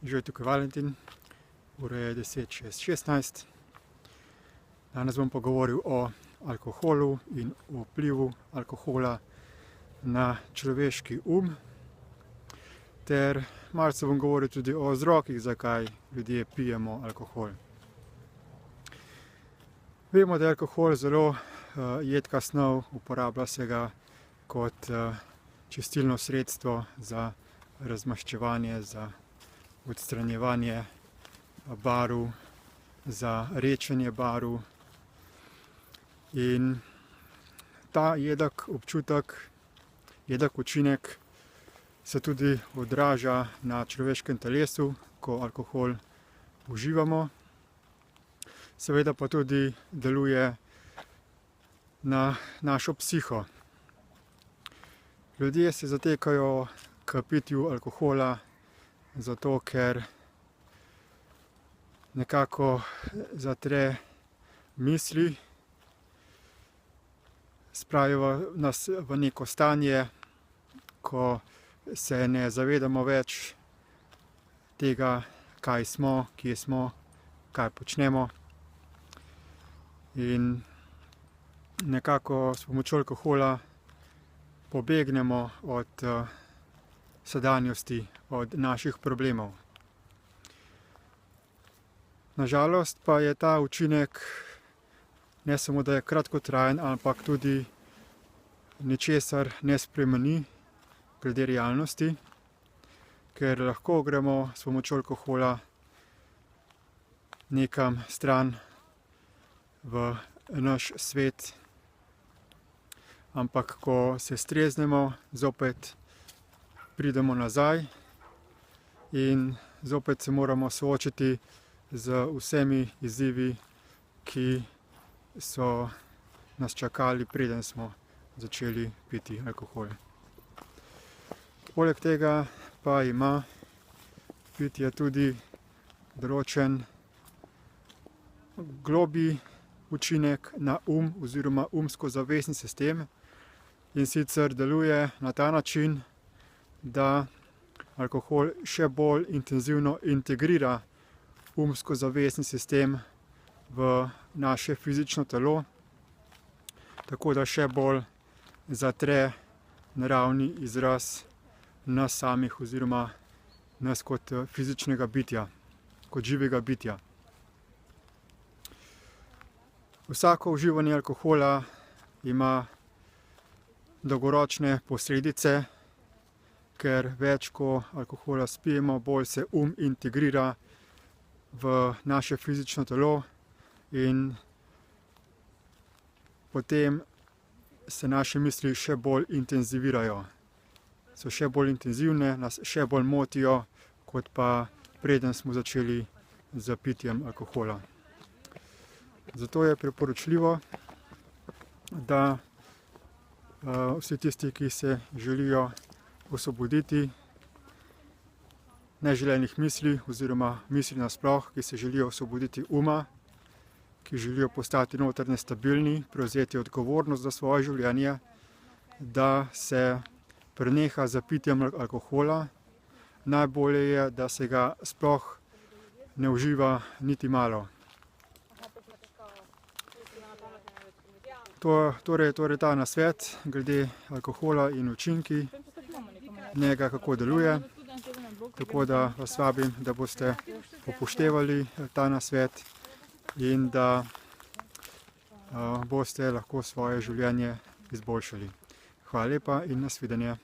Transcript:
Že je tukaj Valentin, ura je 10:16. Danes bom pogovoril o alkoholu in o vplivu alkohola na človeški ter malce bom govoril tudi o vzrokih, zakaj ljudje pijemo alkohol. Vemo, da je alkohol zelo jedka snov, uporablja se ga kot čistilno sredstvo za razmaščevanje, za odstranjevanje barv, za redčenje barv. In ta jedek občutek, jedek učinek se tudi odraža na človeškem telesu, ko alkohol uživamo. Seveda pa tudi deluje na našo psiho. Ljudje se zatekajo k pitju alkohola zato, ker nekako zatre misli, spravijo nas v neko stanje, ko se ne zavedamo več tega, kaj smo, kje smo, kaj počnemo. In nekako s pomočjo alkohola pobegnemo od sedanjosti, od naših problemov. Na žalost pa je ta učinek ne samo, da je kratkotrajen, ampak tudi ničesar ne spremeni glede realnosti, ker lahko gremo s pomočjo alkohola nekam stran v naš svet, ampak ko se streznemo, zopet pridemo nazaj in zopet se moramo soočiti z vsemi izzivi, ki so nas čakali, preden smo začeli piti alkohol. Poleg tega pa ima pitje tudi določen globlji učinek na oziroma umsko-zavestni sistem, in sicer deluje na ta način, da alkohol še bolj intenzivno integrira umsko-zavestni sistem v naše fizično telo, tako da še bolj zatre naravni izraz nas samih oziroma nas kot fizičnega bitja, kot živega bitja. Vsako uživanje alkohola ima dolgoročne posledice, ker več ko alkohola spijemo, bolj se integrira v naše fizično telo in potem se naše misli še bolj intenzivirajo. So še bolj intenzivne, nas še bolj motijo, kot pa preden smo začeli z pitjem alkohola. Zato je priporočljivo, da vsi tisti, ki se želijo osvoboditi neželenih misli oziroma misli nasploh, ki se želijo osvoboditi ki želijo postati notranje stabilni, prevzeti odgovornost za svoje življenje, da se preneha z pitjem alkohola. Najbolje je, da se ga sploh ne uživa niti malo. Torej ta nasvet glede alkohola in učinki njega, kako deluje. Tako da vas vabim, da boste upoštevali ta nasvet in da boste lahko svoje življenje izboljšali. Hvala lepa in nasvidenje.